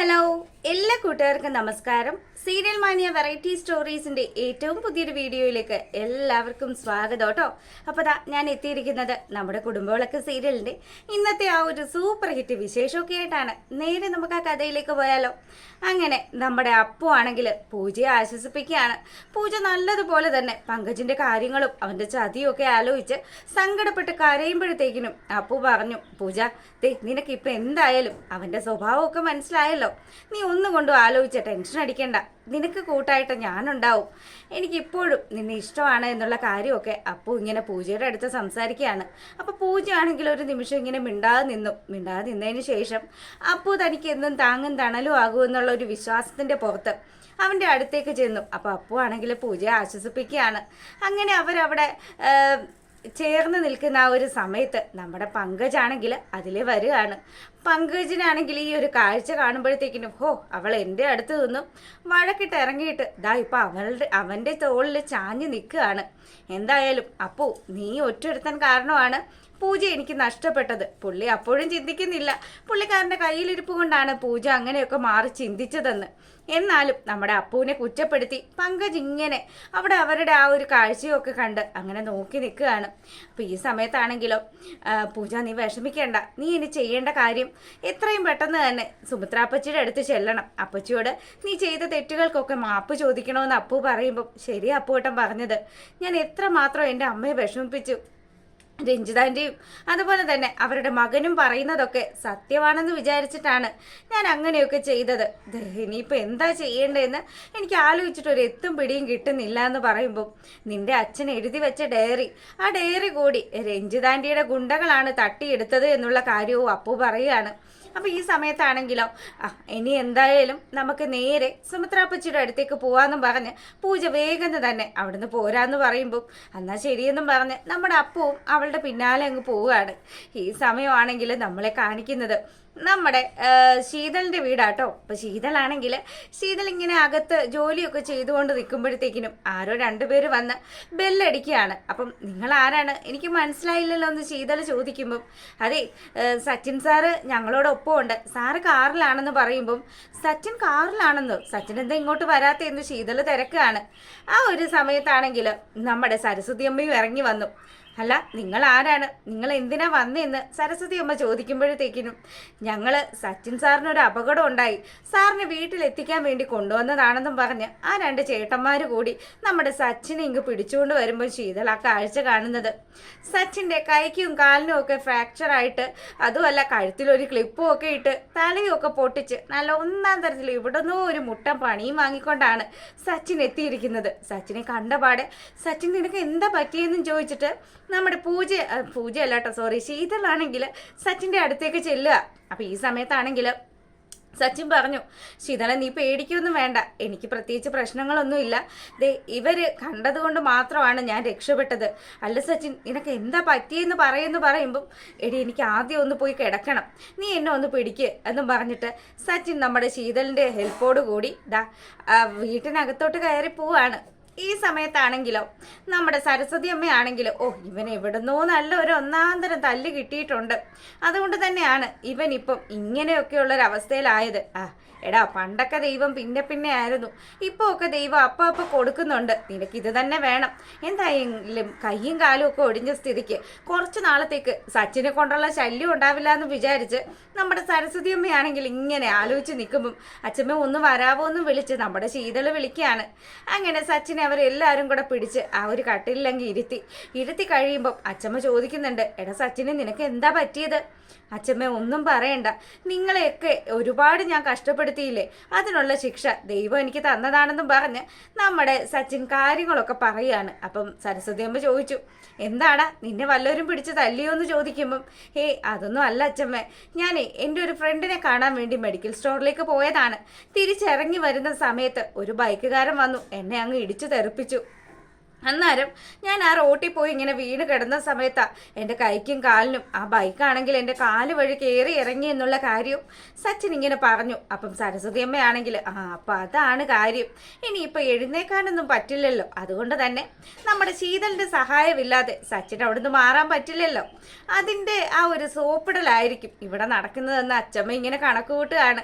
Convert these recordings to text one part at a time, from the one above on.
Hello, എല്ലാ കൂട്ടുകാർക്കും നമസ്കാരം. സീരിയൽ മാനിയ വെറൈറ്റി സ്റ്റോറീസിന്റെ ഏറ്റവും പുതിയൊരു വീഡിയോയിലേക്ക് എല്ലാവർക്കും സ്വാഗതം കേട്ടോ. അപ്പോൾ ഞാൻ എത്തിയിരിക്കുന്നത് നമ്മുടെ കുടുംബവിളക്ക് സീരിയലിന്റെ ഇന്നത്തെ ആ ഒരു സൂപ്പർ ഹിറ്റ് വിശേഷമൊക്കെ ആയിട്ടാണ്. നേരെ നമുക്ക് ആ കഥയിലേക്ക് പോയാലോ. അങ്ങനെ നമ്മുടെ അപ്പു ആണെങ്കിൽ പൂജയെ ആശ്വസിപ്പിക്കുകയാണ്. പൂജ നല്ലതുപോലെ തന്നെ പങ്കജിന്റെ കാര്യങ്ങളും അവന്റെ ചതിയും ഒക്കെ ആലോചിച്ച് സങ്കടപ്പെട്ട് കരയുമ്പോഴത്തേക്കിനും അപ്പു പറഞ്ഞു, പൂജ നിനക്കിപ്പോൾ എന്തായാലും അവന്റെ സ്വഭാവമൊക്കെ മനസ്സിലായല്ലോ. നീ ഒന്നുകൊണ്ടും ആലോചിച്ച ടെൻഷൻ അടിക്കണ്ട. നിനക്ക് കൂട്ടായിട്ട് ഞാനുണ്ടാവും. എനിക്കിപ്പോഴും നിന്നെ ഇഷ്ടമാണ് എന്നുള്ള കാര്യമൊക്കെ അപ്പു ഇങ്ങനെ പൂജയുടെ അടുത്ത് സംസാരിക്കുകയാണ്. അപ്പോൾ പൂജയാണെങ്കിൽ ഒരു നിമിഷം ഇങ്ങനെ മിണ്ടാതെ നിന്നതിന് ശേഷം അപ്പു തനിക്ക് എന്നും താങ്ങും തണലും ആകുമെന്നുള്ള ഒരു വിശ്വാസത്തിന്റെ പുറത്ത് അവൻ്റെ അടുത്തേക്ക് ചെന്നു. അപ്പോൾ അപ്പു ആണെങ്കിൽ പൂജയെ ആശ്വസിപ്പിക്കുകയാണ്. അങ്ങനെ അവരവിടെ ചേർന്ന് നിൽക്കുന്ന ആ ഒരു സമയത്ത് നമ്മുടെ പങ്കജാണെങ്കിൽ അതിൽ വരികയാണ്. പങ്കജിനാണെങ്കിൽ ഈ ഒരു കാഴ്ച കാണുമ്പോഴത്തേക്കിനും അവൾ എൻ്റെ അടുത്ത് നിന്നും വഴക്കിട്ട് ഇറങ്ങിയിട്ട് ഇപ്പം അവൻ്റെ തോളിൽ ചാഞ്ഞ് നിൽക്കുകയാണ്. എന്തായാലും അപ്പു നീ ഒറ്റൊരുത്തൻ കാരണമാണ് പൂജ എനിക്ക് നഷ്ടപ്പെട്ടത്. പുള്ളി അപ്പോഴും ചിന്തിക്കുന്നില്ല പുള്ളിക്കാരൻ്റെ കയ്യിലിരിപ്പ് കൊണ്ടാണ് പൂജ അങ്ങനെയൊക്കെ മാറി ചിന്തിച്ചതെന്ന്. എന്നാലും നമ്മുടെ അപ്പുവിനെ കുറ്റപ്പെടുത്തി പങ്കജ് ഇങ്ങനെ അവിടെ അവരുടെ ആ ഒരു കാഴ്ചയൊക്കെ കണ്ട് അങ്ങനെ നോക്കി നിൽക്കുകയാണ്. അപ്പോൾ ഈ സമയത്താണെങ്കിലോ, പൂജ നീ വിഷമിക്കേണ്ട. നീ ഇനി ചെയ്യേണ്ട കാര്യം എത്രയും പെട്ടെന്ന് തന്നെ സുമിത്രാപ്പച്ചിയുടെ അടുത്ത് ചെല്ലണം. അപ്പച്ചിയോട് നീ ചെയ്ത തെറ്റുകൾക്കൊക്കെ മാപ്പ് ചോദിക്കണമെന്ന് അപ്പു പറയുമ്പം ശരി അപ്പുവട്ടം പറഞ്ഞത്. ഞാൻ എത്രമാത്രം എൻ്റെ അമ്മയെ വിഷമിപ്പിച്ചു. രഞ്ജിതാൻ്റെയും അതുപോലെ തന്നെ അവരുടെ മകനും പറയുന്നതൊക്കെ സത്യമാണെന്ന് വിചാരിച്ചിട്ടാണ് ഞാൻ അങ്ങനെയൊക്കെ ചെയ്തത്. ഇനിയിപ്പോൾ എന്താ ചെയ്യേണ്ടതെന്ന് എനിക്ക് ആലോചിച്ചിട്ട് ഒരു എത്തും പിടിയും കിട്ടുന്നില്ല എന്ന് പറയുമ്പോൾ നിന്റെ അച്ഛൻ എഴുതി വെച്ച ഡയറി, ആ ഡയറി കൂടി രഞ്ജിതാൻ്റെയുടെ ഗുണ്ടകളാണ് തട്ടിയെടുത്തത് എന്നുള്ള കാര്യവും അപ്പു പറയുകയാണ്. അപ്പോൾ ഈ സമയത്താണെങ്കിലോ, ഇനി എന്തായാലും നമുക്ക് നേരെ സുമിത്രാപ്പച്ചിയുടെ അടുത്തേക്ക് പോവാമെന്നും പറഞ്ഞ് പൂജ വേഗം തന്നെ അവിടുന്ന് പോരാന്ന് പറയുമ്പോൾ എന്നാൽ ശരിയെന്നും പറഞ്ഞ് നമ്മുടെ അപ്പവും അവളുടെ പിന്നാലെ അങ്ങ് പോവുകയാണ്. ഈ സമയമാണെങ്കിൽ നമ്മളെ കാണിക്കുന്നത് നമ്മുടെ ശീതളിൻ്റെ വീടാട്ടോ. അപ്പം ശീതൾ ഇങ്ങനെ അകത്ത് ജോലിയൊക്കെ ചെയ്തുകൊണ്ട് നിൽക്കുമ്പോഴത്തേക്കിനും ആരോ രണ്ടുപേര് വന്ന് ബെല്ലടിക്കുകയാണ്. അപ്പം നിങ്ങൾ ആരാണ്, എനിക്ക് മനസ്സിലായില്ലല്ലോ എന്ന് ശീതൾ ചോദിക്കുമ്പം അതെ സച്ചിൻ സാറ് ഞങ്ങളോടൊപ്പം ഉണ്ട്, സാറ് കാറിലാണെന്ന് പറയുമ്പം സച്ചിൻ കാറിലാണെന്നോ, സച്ചിൻ എന്താ ഇങ്ങോട്ട് വരാത്തെന്ന് ശീതൾ തിരക്കുകയാണ്. ആ ഒരു സമയത്താണെങ്കിൽ നമ്മുടെ സരസ്വതി അമ്മയും ഇറങ്ങി വന്നു. അല്ല നിങ്ങൾ ആരാണ്, നിങ്ങൾ എന്തിനാ വന്നതെന്ന് സരസ്വതി അമ്മ ചോദിക്കുമ്പോഴത്തേക്കിനും ഞങ്ങൾ സച്ചിൻ സാറിനൊരു അപകടം ഉണ്ടായി, സാറിനെ വീട്ടിലെത്തിക്കാൻ വേണ്ടി കൊണ്ടുവന്നതാണെന്നും പറഞ്ഞ് ആ രണ്ട് ചേട്ടന്മാർ കൂടി നമ്മുടെ സച്ചിനെ ഇങ്ങ് പിടിച്ചുകൊണ്ട് വരുമ്പോൾ ശീതൾ ആ കാഴ്ച കാണുന്നത് സച്ചിൻ്റെ കൈക്കും കാലിനും ഒക്കെ ഫ്രാക്ചറായിട്ട്, അതുമല്ല കഴുത്തിലൊരു ക്ലിപ്പും ഒക്കെ ഇട്ട് തലയൊക്കെ പൊട്ടിച്ച് നല്ല ഒന്നാം തരത്തിൽ ഇവിടുന്നോ ഒരു മുട്ടൻ പണിയും വാങ്ങിക്കൊണ്ടാണ് സച്ചിൻ എത്തിയിരിക്കുന്നത്. സച്ചിനെ കണ്ടപാടെ സച്ചിൻ നിനക്ക് എന്താ പറ്റിയെന്നും ചോദിച്ചിട്ട് നമ്മുടെ പൂജയല്ല കേട്ടോ, ശീതളാണെങ്കിൽ സച്ചിൻ്റെ അടുത്തേക്ക് ചെല്ലുക. അപ്പം ഈ സമയത്താണെങ്കിൽ സച്ചിൻ പറഞ്ഞു, ശീതള നീ പേടിക്കൊന്നും വേണ്ട, എനിക്ക് പ്രത്യേകിച്ച് പ്രശ്നങ്ങളൊന്നുമില്ല. ഇവർ കണ്ടതുകൊണ്ട് മാത്രമാണ് ഞാൻ രക്ഷപ്പെട്ടത്. അല്ല സച്ചിൻ നിനക്ക് എന്താ പറ്റിയെന്ന് പറയുമ്പം എടി എനിക്ക് ആദ്യം ഒന്ന് പോയി കിടക്കണം, നീ എന്നെ ഒന്ന് പിടിക്ക് എന്നും പറഞ്ഞിട്ട് സച്ചിൻ നമ്മുടെ ശീതളിൻ്റെ ഹെൽപ്പോട് കൂടി വീട്ടിനകത്തോട്ട് കയറി പോവാണ്. ഈ സമയത്താണെങ്കിലോ നമ്മുടെ സരസ്വതി അമ്മയാണെങ്കിലോ ഇവൻ എവിടുന്നോ നല്ല ഒരു ഒന്നാന്തരം തല്ല് കിട്ടിയിട്ടുണ്ട്, അതുകൊണ്ട് തന്നെയാണ് ഇവൻ ഇപ്പം ഇങ്ങനെയൊക്കെയുള്ളൊരവസ്ഥയിലായത്. എടാ പണ്ടൊക്കെ ദൈവം പിന്നെ ആയിരുന്നു, ഇപ്പോൾ ഒക്കെ ദൈവം അപ്പം കൊടുക്കുന്നുണ്ട്, നിനക്കിത് തന്നെ വേണം. എന്തായാലും കയ്യും കാലും ഒക്കെ ഒടിഞ്ഞ സ്ഥിതിക്ക് കുറച്ച് നാളത്തേക്ക് സച്ചിനെ കൊണ്ടുള്ള ശല്യം ഉണ്ടാവില്ല എന്ന് വിചാരിച്ച് നമ്മുടെ സരസ്വതി അമ്മയാണെങ്കിൽ ഇങ്ങനെ ആലോചിച്ച് നിൽക്കുമ്പം അച്ഛമ്മ ഒന്ന് വരാവോ എന്ന് വിളിച്ച് നമ്മുടെ ശീതൾ വിളിക്കുകയാണ്. അങ്ങനെ സച്ചിനെ അവരെല്ലാവരും കൂടെ പിടിച്ച് ആ ഒരു കട്ടിലങ്ങ് ഇരുത്തി കഴിയുമ്പം അച്ഛമ്മ ചോദിക്കുന്നുണ്ട്, എടാ സച്ചിനെ നിനക്ക് എന്താ പറ്റിയത്? അച്ഛമ്മ ഒന്നും പറയണ്ട, നിങ്ങളെയൊക്കെ ഒരുപാട് ഞാൻ കഷ്ടപ്പെടുത്തിയില്ലേ, അതിനുള്ള ശിക്ഷ ദൈവം എനിക്ക് തന്നതാണെന്നും പറഞ്ഞ് നമ്മുടെ സച്ചിൻ കാര്യങ്ങളൊക്കെ പറയുകയാണ്. അപ്പം സരസ്വതി അമ്മ ചോദിച്ചു, എന്താടാ നിന്നെ വല്ലവരും പിടിച്ച് തല്ലിയോ എന്ന് ചോദിക്കുമ്പം അതൊന്നും അല്ല അച്ഛമ്മ, ഞാനേ എൻ്റെ ഒരു ഫ്രണ്ടിനെ കാണാൻ വേണ്ടി മെഡിക്കൽ സ്റ്റോറിലേക്ക് പോയതാണ്. തിരിച്ചിറങ്ങി വരുന്ന സമയത്ത് ഒരു ബൈക്കുകാരൻ വന്നു എന്നെ അങ്ങ് ഇടിച്ചു തെറിപ്പിച്ചു. അന്നേരം ഞാൻ ആ റോട്ടിൽ പോയി ഇങ്ങനെ വീണ് കിടന്ന സമയത്താ എൻ്റെ കൈക്കും കാലിനും ആ ബൈക്കാണെങ്കിൽ എൻ്റെ കാല് വഴി കയറി ഇറങ്ങി എന്നുള്ള കാര്യവും സച്ചിൻ ഇങ്ങനെ പറഞ്ഞു. അപ്പം സരസ്വതി അമ്മയാണെങ്കിൽ അപ്പം അതാണ് കാര്യം, ഇനിയിപ്പോൾ എഴുന്നേക്കാനൊന്നും പറ്റില്ലല്ലോ, അതുകൊണ്ട് തന്നെ നമ്മുടെ ശീതളിൻ്റെ സഹായമില്ലാതെ സച്ചിൻ അവിടുന്ന് മാറാൻ പറ്റില്ലല്ലോ, അതിൻ്റെ ആ ഒരു സോപ്പിടലായിരിക്കും ഇവിടെ നടക്കുന്നതെന്ന് അച്ചമ്മ ഇങ്ങനെ കണക്ക് കൂട്ടുകയാണ്.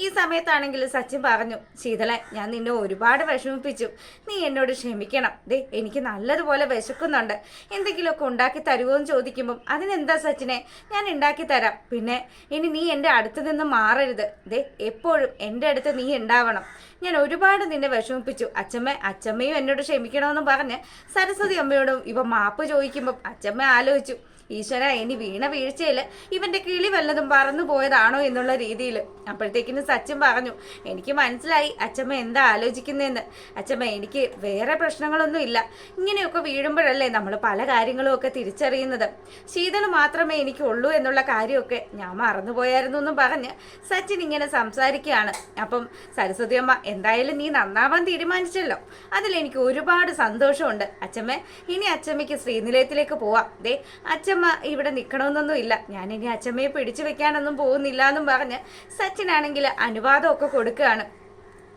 ഈ സമയത്താണെങ്കിൽ സച്ചിൻ പറഞ്ഞു, ശീതളെ ഞാൻ നിന്നെ ഒരുപാട് വിഷമിപ്പിച്ചു, നീ എന്നോട് ക്ഷമിക്കണം, ദേ എനിക്ക് നല്ലതുപോലെ വിശക്കുന്നുണ്ട്, എന്തെങ്കിലുമൊക്കെ ഉണ്ടാക്കി തരുമോ എന്ന് ചോദിക്കുമ്പം അതിനെന്താ സച്ചിനെ, ഞാൻ ഉണ്ടാക്കി തരാം, പിന്നെ ഇനി നീ എൻ്റെ അടുത്ത് നിന്ന് മാറരുത്, ദേ എപ്പോഴും എൻ്റെ അടുത്ത് നീ ഉണ്ടാവണം, ഞാൻ ഒരുപാട് നിന്നെ വിഷമിപ്പിച്ചു, അച്ചമ്മയും എന്നോട് ക്ഷമിക്കണമെന്ന് പറഞ്ഞ് സരസ്വതി അമ്മയോടും ഇവ മാപ്പ് ചോദിക്കുമ്പം അച്ചമ്മ ആലോചിച്ചു, ഈശ്വര ഇനി വീണ വീഴ്ചയിൽ ഇവന്റെ കിളി വല്ലതും പറന്നു പോയതാണോ എന്നുള്ള രീതിയിൽ. അപ്പോഴത്തേക്കിനും സച്ചിൻ പറഞ്ഞു, എനിക്ക് മനസ്സിലായി അച്ചമ്മ എന്താ ആലോചിക്കുന്നതെന്ന്, അച്ചമ്മ എനിക്ക് വേറെ പ്രശ്നങ്ങളൊന്നും ഇല്ല, ഇങ്ങനെയൊക്കെ വീഴുമ്പോഴല്ലേ നമ്മൾ പല കാര്യങ്ങളും ഒക്കെ തിരിച്ചറിയുന്നത്, ശീതൾ മാത്രമേ എനിക്കുള്ളൂ എന്നുള്ള കാര്യമൊക്കെ ഞാൻ മറന്നുപോയായിരുന്നു എന്നും പറഞ്ഞ് സച്ചിൻ ഇങ്ങനെ സംസാരിക്കുകയാണ്. അപ്പം സരസ്വതി അമ്മ, എന്തായാലും നീ നന്നാവാൻ തീരുമാനിച്ചല്ലോ, അതിലെനിക്ക് ഒരുപാട് സന്തോഷമുണ്ട് അച്ചമ്മ, ഇനി അച്ചമ്മയ്ക്ക് ശ്രീനിലയത്തിലേക്ക് പോവാം, ദേ അച്ഛമ്മ ഇവിടെ നിൽക്കണമെന്നൊന്നും ഇല്ല, ഞാനിനി അച്ചമ്മയെ പിടിച്ചു വെക്കാനൊന്നും പോകുന്നില്ല എന്നും പറഞ്ഞ് സച്ചിനാണെങ്കിൽ അനുവാദമൊക്കെ കൊടുക്കുകയാണ്.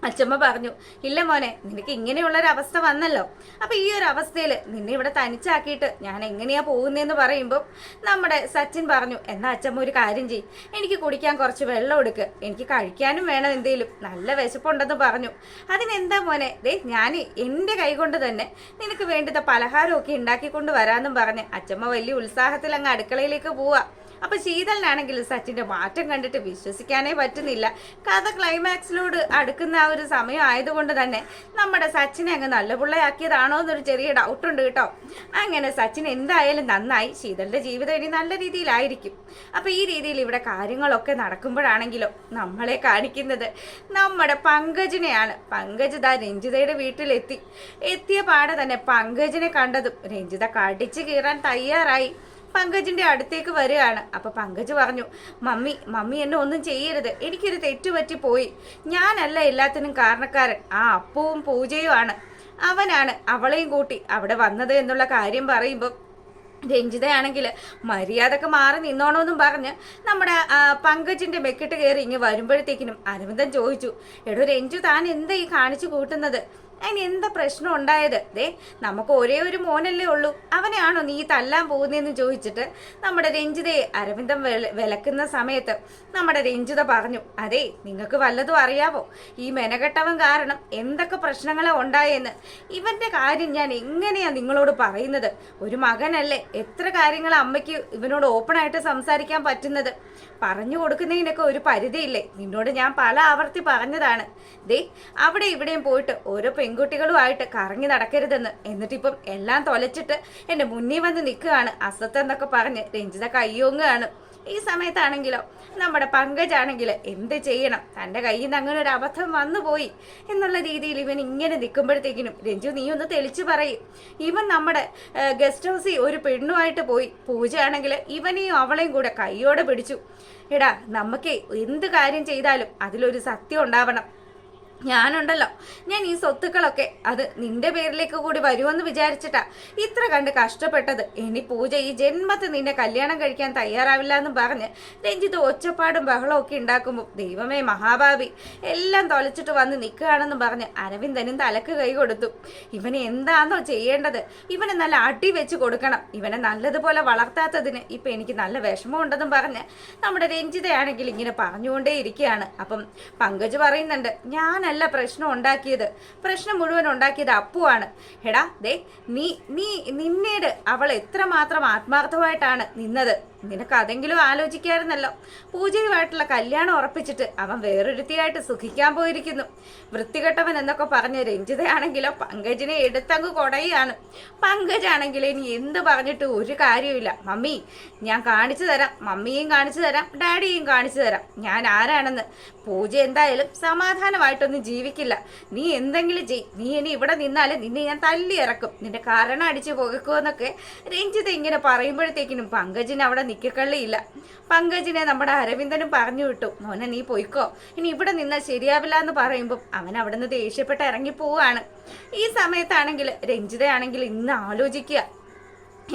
അച്ചമ്മ പറഞ്ഞു, ഇല്ല മോനെ, നിനക്ക് ഇങ്ങനെയുള്ളൊരവസ്ഥ വന്നല്ലോ, അപ്പം ഈ ഒരു അവസ്ഥയിൽ നിന്നെ ഇവിടെ തനിച്ചാക്കിയിട്ട് ഞാൻ എങ്ങനെയാ പോകുന്നതെന്ന് പറയുമ്പോൾ നമ്മുടെ സച്ചിൻ പറഞ്ഞു, എന്നാ അച്ചമ്മ ഒരു കാര്യം ചെയ്യും, എനിക്ക് കുടിക്കാൻ കുറച്ച് വെള്ളം എടുക്ക്, എനിക്ക് കഴിക്കാനും വേണം എന്തേലും, നല്ല വിശപ്പുണ്ടെന്ന് പറഞ്ഞു. അതിനെന്താ മോനെ, ദേ ഞാൻ എൻ്റെ കൈകൊണ്ട് തന്നെ നിനക്ക് വേണ്ടുന്ന പലഹാരമൊക്കെ ഉണ്ടാക്കിക്കൊണ്ട് വരാമെന്നും പറഞ്ഞ് അച്ചമ്മ വലിയ ഉത്സാഹത്തിൽ അങ്ങ് അടുക്കളയിലേക്ക് പോവാ. അപ്പൊ ശീതളിനാണെങ്കിൽ സച്ചിന്റെ മാറ്റം കണ്ടിട്ട് വിശ്വസിക്കാനേ പറ്റുന്നില്ല. കഥ ക്ലൈമാക്സിലോട് അടുക്കുന്ന ആ ഒരു സമയം ആയതുകൊണ്ട് തന്നെ നമ്മുടെ സച്ചിനെ അങ്ങ് നല്ല പിള്ളയാക്കിയതാണോ എന്നൊരു ചെറിയ ഡൗട്ടുണ്ട് കേട്ടോ. അങ്ങനെ സച്ചിൻ എന്തായാലും നന്നായി, ശീതളിന്റെ ജീവിതം ഇനി നല്ല രീതിയിലായിരിക്കും. അപ്പൊ ഈ രീതിയിൽ ഇവിടെ കാര്യങ്ങളൊക്കെ നടക്കുമ്പോഴാണെങ്കിലോ നമ്മളെ കാണിക്കുന്നത് നമ്മുടെ പങ്കജിനെയാണ്. പങ്കജ് ദാ രഞ്ജിതയുടെ എത്തിയ പാടെ തന്നെ പങ്കജിനെ കണ്ടതും രഞ്ജിത കടിച്ചു കീറാൻ തയ്യാറായി പങ്കജിന്റെ അടുത്തേക്ക് വരികയാണ്. അപ്പൊ പങ്കജ് പറഞ്ഞു, മമ്മി എന്നെ ഒന്നും ചെയ്യരുത്, എനിക്കൊരു തെറ്റുപറ്റി പോയി, ഞാനല്ല എല്ലാത്തിനും കാരണക്കാരൻ, ആ അപ്പവും പൂജയുമാണ്, അവനാണ് അവളെയും കൂട്ടി അവിടെ വന്നത് എന്നുള്ള കാര്യം പറയുമ്പോൾ രഞ്ജിതയാണെങ്കിൽ മര്യാദക്ക് മാറി നിന്നോണമെന്നും പറഞ്ഞ് നമ്മുടെ പങ്കജിന്റെ മെക്കിട്ട് കയറി ഇങ്ങ് വരുമ്പോഴത്തേക്കിനും അരവിന്ദൻ ചോദിച്ചു, എടോ രഞ്ജു, താൻ എന്താ ഈ കാണിച്ചു കൂട്ടുന്നത്, അതിന് എന്താ പ്രശ്നം ഉണ്ടായത്, ദേ നമുക്ക് ഒരേ ഒരു മോനല്ലേ ഉള്ളൂ, അവനെയാണോ നീ തല്ലാൻ പോകുന്നതെന്ന് ചോദിച്ചിട്ട് നമ്മുടെ രഞ്ജിതയെ അരവിന്ദൻ വിലക്കുന്ന സമയത്ത് നമ്മുടെ രഞ്ജിത പറഞ്ഞു, അതെ നിങ്ങൾക്ക് വല്ലതും അറിയാവോ, ഈ മെനകെട്ടവൻ കാരണം എന്തൊക്കെ പ്രശ്നങ്ങളാ ഉണ്ടായെന്ന്, ഇവന്റെ കാര്യം ഞാൻ എങ്ങനെയാ നിങ്ങളോട് പറയുന്നത്, ഒരു മകനല്ലേ, എത്ര കാര്യങ്ങൾ അമ്മയ്ക്ക് ഇവനോട് ഓപ്പണായിട്ട് സംസാരിക്കാൻ പറ്റുന്നത്, പറഞ്ഞു കൊടുക്കുന്നതിനൊക്കെ ഒരു പരിധിയില്ലേ, നിന്നോട് ഞാൻ പല ആവർത്തി പറഞ്ഞതാണ്, ദേ അവിടെ ഇവിടെയും പോയിട്ട് ഓരോ പെൺകുട്ടികളുമായിട്ട് കറങ്ങി നടക്കരുതെന്ന്, എന്നിട്ടിപ്പം എല്ലാം തൊലച്ചിട്ട് എൻ്റെ മുന്നിൽ വന്ന് നിൽക്കുകയാണ് അസത്തെന്നൊക്കെ പറഞ്ഞ് രഞ്ജിത കയ്യോങ്ങുകയാണ്. ഈ സമയത്താണെങ്കിലോ നമ്മുടെ പങ്കജാണെങ്കിൽ എന്ത് ചെയ്യണം, തൻ്റെ കയ്യിൽ നിന്ന് അങ്ങനെ ഒരു അബദ്ധം വന്നു പോയി എന്നുള്ള രീതിയിൽ ഇവൻ ഇങ്ങനെ നിൽക്കുമ്പോഴത്തേക്കിനും രഞ്ജു നീ ഒന്ന് തെളിച്ചു പറയും, ഇവൻ നമ്മുടെ ഗസ്റ്റ് ഹൗസിൽ ഒരു പെണ്ണുമായിട്ട് പോയി, പൂജയാണെങ്കിൽ ഇവനെയും അവളെയും കൂടെ കൈയോടെ പിടിച്ചു, എടാ നമുക്ക് എന്ത് കാര്യം ചെയ്താലും അതിലൊരു സത്യം ഉണ്ടാവണം, ഞാനുണ്ടല്ലോ, ഞാൻ ഈ സ്വത്തുക്കളൊക്കെ അത് നിന്റെ പേരിലേക്ക് കൂടി വരുമെന്ന് വിചാരിച്ചിട്ടാ ഇത്ര കണ്ട് കഷ്ടപ്പെട്ടത്, ഇനി പൂജ ഈ ജന്മത്തിൽ നിന്നെ കല്യാണം കഴിക്കാൻ തയ്യാറാവില്ല എന്നും പറഞ്ഞ് രഞ്ജിത്ത് ഒച്ചപ്പാടും ബഹളവും ഒക്കെ ഉണ്ടാക്കുമ്പോൾ ദൈവമേ മഹാഭാവി എല്ലാം തൊലച്ചിട്ട് വന്ന് നിൽക്കുകയാണെന്ന് പറഞ്ഞ് അരവിന്ദനും തലക്ക് കൈ കൊടുത്തു. ഇവനെ എന്താണോ ചെയ്യേണ്ടത്, ഇവനെ നല്ല അടി വെച്ച് കൊടുക്കണം, ഇവനെ നല്ലതുപോലെ വളർത്താത്തതിന് ഇപ്പം എനിക്ക് നല്ല വിഷമമുണ്ടെന്നും പറഞ്ഞ് നമ്മുടെ രഞ്ജിതയാണെങ്കിൽ ഇങ്ങനെ പറഞ്ഞുകൊണ്ടേ ഇരിക്കുകയാണ്. അപ്പം പങ്കജ് പറയുന്നുണ്ട്, ഞാനല്ല പ്രശ്നം ഉണ്ടാക്കിയത്, പ്രശ്നം മുഴുവൻ ഉണ്ടാക്കിയത് അപ്പുവാണ്, എടാ ദേ നിന്നേട് അവൾ എത്രമാത്രം ആത്മാർത്ഥമായിട്ടാണ് നിന്നത്, നിനക്ക് അതെങ്കിലും ആലോചിക്കായിരുന്നല്ലോ, പൂജയുമായിട്ടുള്ള കല്യാണം ഉറപ്പിച്ചിട്ട് അവൻ വേറൊരുത്തിയായിട്ട് സുഖിക്കാൻ പോയിരിക്കുന്നു, വൃത്തികെട്ടവൻ എന്നൊക്കെ പറഞ്ഞ രഞ്ജിതയാണെങ്കിലോ പങ്കജിനെ എടുത്തങ്ങ് കൊടയാണ്. പങ്കജാണെങ്കിൽ ഇനി എന്ത് പറഞ്ഞിട്ട് ഒരു കാര്യമില്ല, മമ്മി ഞാൻ കാണിച്ചു തരാം, മമ്മിയെയും കാണിച്ചു തരാം, ഡാഡിയെയും കാണിച്ചു തരാം ഞാൻ ആരാണെന്ന്, പൂജ എന്തായാലും സമാധാനമായിട്ടൊന്നും ജീവിക്കില്ല, നീ എന്തെങ്കിലും ചെയ്, നീ ഇനി ഇവിടെ നിന്നാൽ നിന്നെ ഞാൻ തല്ലി ഇറക്കും, നിന്റെ കാരണം അടിച്ചു പോകുമെന്നൊക്കെ രഞ്ജിത ഇങ്ങനെ പറയുമ്പോഴത്തേക്കിനും പങ്കജിന് അവിടെ നിക്കക്കള്ളിയില്ല. പങ്കജിനെ നമ്മുടെ അരവിന്ദനും പറഞ്ഞു വിട്ടു, മോനെ നീ പോയിക്കോ, ഇനി ഇവിടെ നിന്നാൽ ശരിയാവില്ല എന്ന് പറയുമ്പോൾ അവൻ അവിടെ നിന്ന് ദേഷ്യപ്പെട്ട് ഇറങ്ങി പോവാണ്. ഈ സമയത്താണെങ്കിൽ രഞ്ജിതയാണെങ്കിൽ ഇന്ന് ആലോചിക്കുക,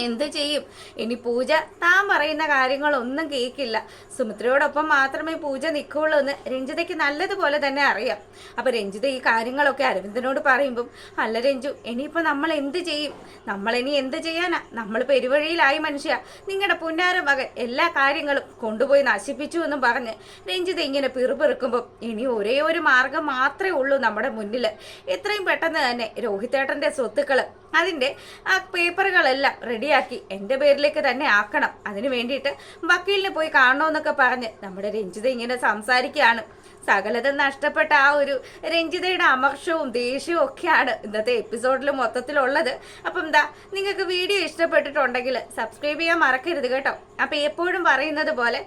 എന്ത് ചെയ്യും ഇനി. പൂജ താൻ പറയുന്ന കാര്യങ്ങളൊന്നും കേൾക്കില്ല. സുമിത്രയോടൊപ്പം മാത്രമേ പൂജ നിൽക്കുള്ളൂ എന്ന് രഞ്ജിതയ്ക്ക് നല്ലതുപോലെ തന്നെ അറിയാം. അപ്പൊ രഞ്ജിത ഈ കാര്യങ്ങളൊക്കെ അരവിന്ദനോട് പറയുമ്പം, അല്ല രഞ്ജു, ഇനിയിപ്പോ നമ്മൾ എന്ത് ചെയ്യും? നമ്മളിനി എന്ത് ചെയ്യാനാ? നമ്മൾ പെരുവഴിയിലായി മനുഷ്യ. നിങ്ങളുടെ പുന്നാര മകൻ എല്ലാ കാര്യങ്ങളും കൊണ്ടുപോയി നശിപ്പിച്ചു എന്നും പറഞ്ഞ് രഞ്ജിത ഇങ്ങനെ പിറുപിറുക്കുമ്പം ഇനി ഒരേ ഒരു മാർഗം മാത്രമേ ഉള്ളൂ നമ്മുടെ മുന്നിൽ. എത്രയും പെട്ടെന്ന് തന്നെ രോഹിതേട്ടന്റെ സ്വത്തുക്കള് അതിൻ്റെ ആ പേപ്പറുകളെല്ലാം റെഡിയാക്കി എൻ്റെ പേരിലേക്ക് തന്നെ ആക്കണം. അതിന് വേണ്ടിയിട്ട് വക്കീലിനെ പോയി കാണണമെന്നൊക്കെ പറഞ്ഞ് നമ്മുടെ രഞ്ജിത ഇങ്ങനെ സംസാരിക്കുകയാണ്. സകലതും നഷ്ടപ്പെട്ട ആ ഒരു രഞ്ജിതയുടെ അമർഷവും ദേഷ്യവും ഒക്കെയാണ് ഇന്നത്തെ എപ്പിസോഡിൽ മൊത്തത്തിലുള്ളത്. അപ്പം എന്താ, നിങ്ങൾക്ക് വീഡിയോ ഇഷ്ടപ്പെട്ടിട്ടുണ്ടെങ്കിൽ സബ്സ്ക്രൈബ് ചെയ്യാൻ മറക്കരുത് കേട്ടോ. അപ്പം എപ്പോഴും പറയുന്നത് പോലെ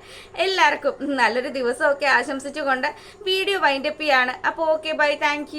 എല്ലാവർക്കും നല്ലൊരു ദിവസമൊക്കെ ആശംസിച്ചുകൊണ്ട് വീഡിയോ വൈൻഡപ്പ് ചെയ്യാണ്. അപ്പോൾ ഓക്കെ, ബൈ, താങ്ക്